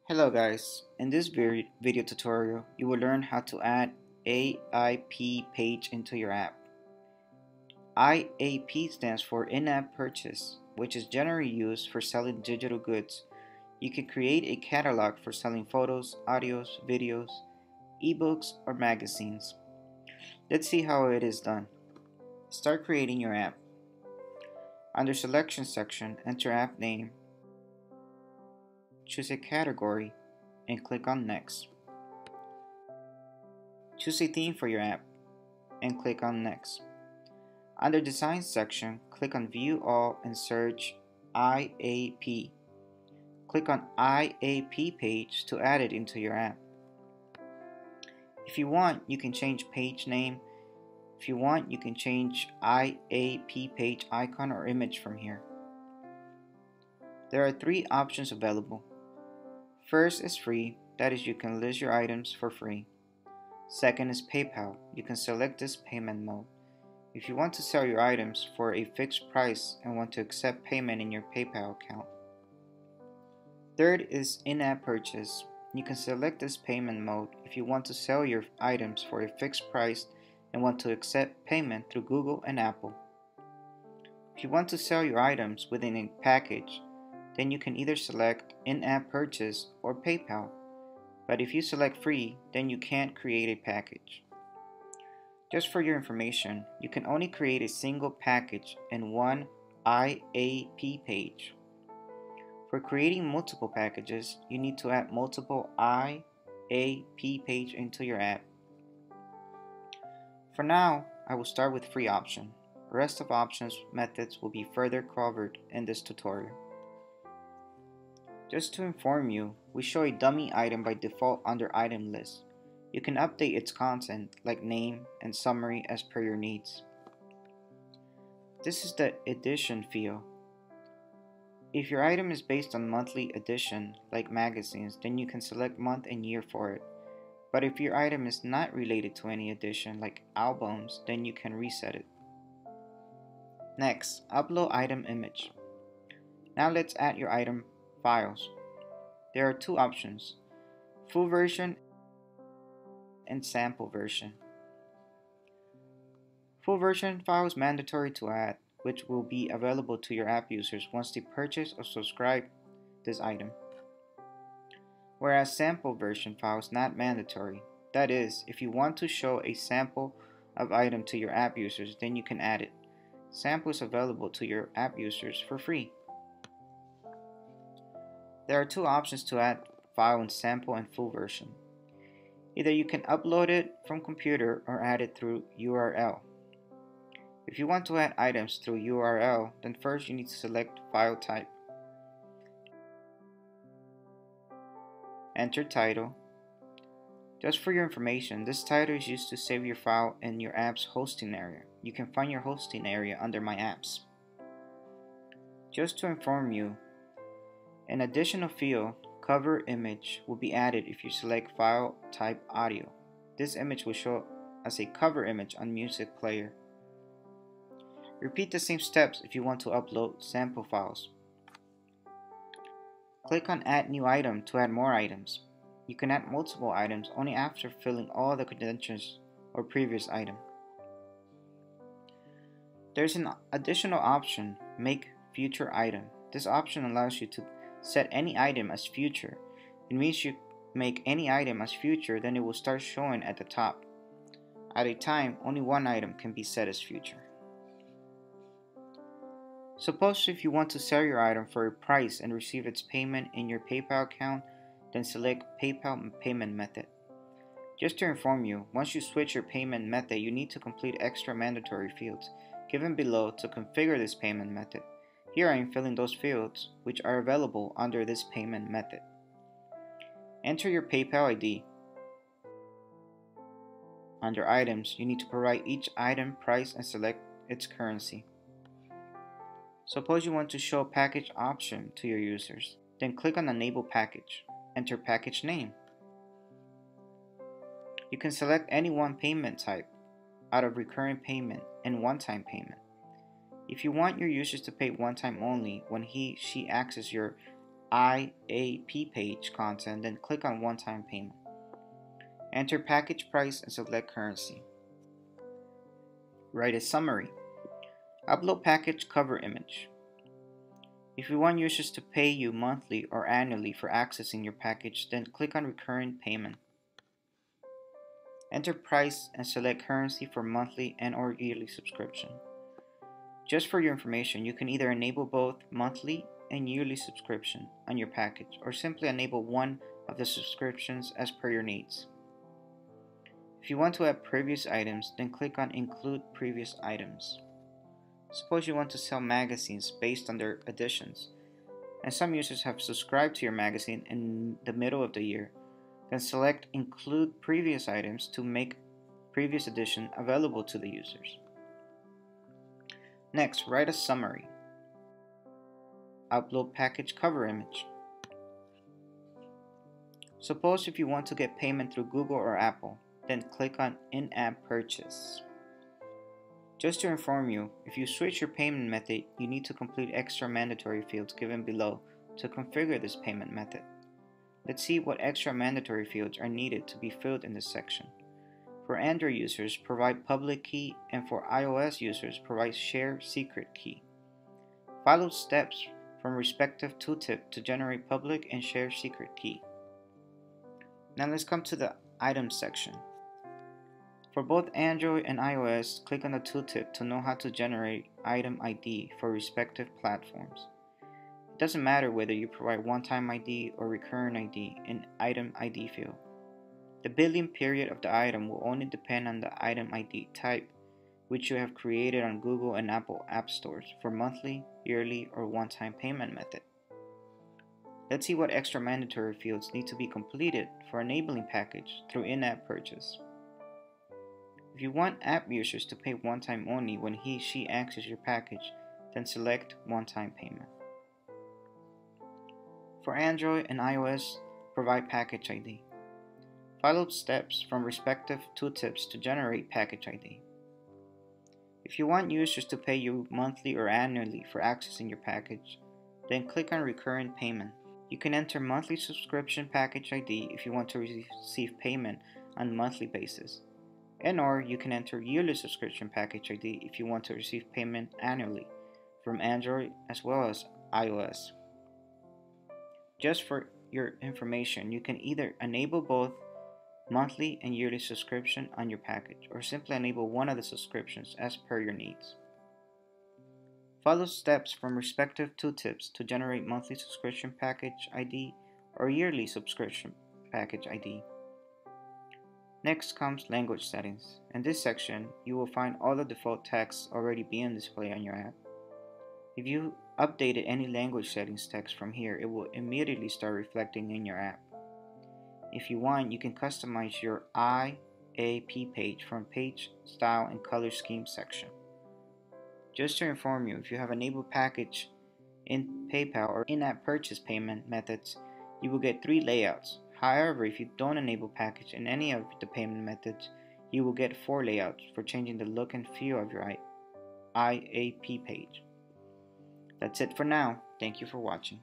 Hello guys, in this video tutorial you will learn how to add IAP page into your app. IAP stands for in-app purchase, which is generally used for selling digital goods. You can create a catalog for selling photos, audios, videos, ebooks, or magazines. Let's see how it is done. Start creating your app. Under selection section, enter app name, choose a category, and click on Next. Choose a theme for your app and click on Next. Under Design section, click on View All and search IAP. Click on IAP page to add it into your app. If you want, you can change page name. If you want, you can change IAP page icon or image from here. There are three options available. First is free, that is, you can list your items for free. Second is PayPal, you can select this payment mode. If you want to sell your items for a fixed price and want to accept payment in your PayPal account. Third is in-app purchase. You can select this payment mode if you want to sell your items for a fixed price and want to accept payment through Google and Apple. If you want to sell your items within a package, then you can either select in-app purchase or PayPal. But if you select free, then you can't create a package. Just for your information, you can only create a single package in one IAP page. For creating multiple packages, you need to add multiple IAP page into your app. For now, I will start with free option. The rest of options methods will be further covered in this tutorial. Just to inform you, we show a dummy item by default under item list. You can update its content like name and summary as per your needs. This is the edition field. If your item is based on monthly edition like magazines, then you can select month and year for it. But if your item is not related to any edition like albums, then you can reset it. Next, upload item image. Now let's add your item files. There are two options, full version and sample version. Full version file is mandatory to add, which will be available to your app users once they purchase or subscribe this item. Whereas sample version file is not mandatory. That is, if you want to show a sample of item to your app users, then you can add it. Sample is available to your app users for free. There are two options to add file in sample and full version. Either you can upload it from computer or add it through URL. If you want to add items through URL, then first you need to select file type. Enter title. Just for your information, this title is used to save your file in your app's hosting area. You can find your hosting area under My Apps. Just to inform you, an additional field, cover image, will be added if you select file type audio. This image will show as a cover image on music player. Repeat the same steps if you want to upload sample files. Click on Add New Item to add more items. You can add multiple items only after filling all the credentials or previous item. There's an additional option, Make Future Item. This option allows you to set any item as future. It means you make any item as future, then it will start showing at the top. At a time, only one item can be set as future. Suppose if you want to sell your item for a price and receive its payment in your PayPal account, then select PayPal payment method. Just to inform you, once you switch your payment method, you need to complete extra mandatory fields given below to configure this payment method. Here I am filling those fields which are available under this payment method. Enter your PayPal ID. Under items, you need to provide each item price and select its currency. Suppose you want to show a package option to your users. Then click on Enable Package. Enter package name. You can select any one payment type out of recurring payment and one-time payment. If you want your users to pay one time only when he/she accesses your IAP page content, then click on one-time payment. Enter package price and select currency. Write a summary. Upload package cover image. If you want users to pay you monthly or annually for accessing your package, then click on recurring payment. Enter price and select currency for monthly and/or yearly subscription. Just for your information, you can either enable both monthly and yearly subscription on your package, or simply enable one of the subscriptions as per your needs. If you want to add previous items, then click on Include Previous Items. Suppose you want to sell magazines based on their editions, and some users have subscribed to your magazine in the middle of the year. Then select Include Previous Items to make previous edition available to the users. Next, write a summary. Upload package cover image. Suppose if you want to get payment through Google or Apple, then click on In-App Purchase. Just to inform you, if you switch your payment method, you need to complete extra mandatory fields given below to configure this payment method. Let's see what extra mandatory fields are needed to be filled in this section. For Android users, provide public key, and for iOS users, provide share secret key. Follow steps from respective tooltip to generate public and share secret key. Now let's come to the items section. For both Android and iOS, click on the tooltip to know how to generate item ID for respective platforms. It doesn't matter whether you provide one-time ID or recurring ID in item ID field. The billing period of the item will only depend on the item ID type, which you have created on Google and Apple App Stores for monthly, yearly, or one-time payment method. Let's see what extra mandatory fields need to be completed for enabling package through in-app purchase. If you want app users to pay one time only when he/she accesses your package, then select one-time payment. For Android and iOS, provide package ID. Follow steps from respective tooltips to generate package ID. If you want users to pay you monthly or annually for accessing your package, then click on recurring payment. You can enter monthly subscription package ID if you want to receive payment on a monthly basis, and/or you can enter yearly subscription package ID if you want to receive payment annually from Android as well as iOS. Just for your information, you can either enable both monthly and yearly subscription on your package, or simply enable one of the subscriptions as per your needs. Follow steps from respective tooltips to generate monthly subscription package ID or yearly subscription package ID. Next comes language settings. In this section, you will find all the default text already being displayed on your app. If you updated any language settings text from here, it will immediately start reflecting in your app. If you want, you can customize your IAP page from Page Style and Color Scheme section. Just to inform you, if you have enabled package in PayPal or in-app purchase payment methods, you will get 3 layouts. However, if you don't enable package in any of the payment methods, you will get 4 layouts for changing the look and feel of your IAP page. That's it for now. Thank you for watching.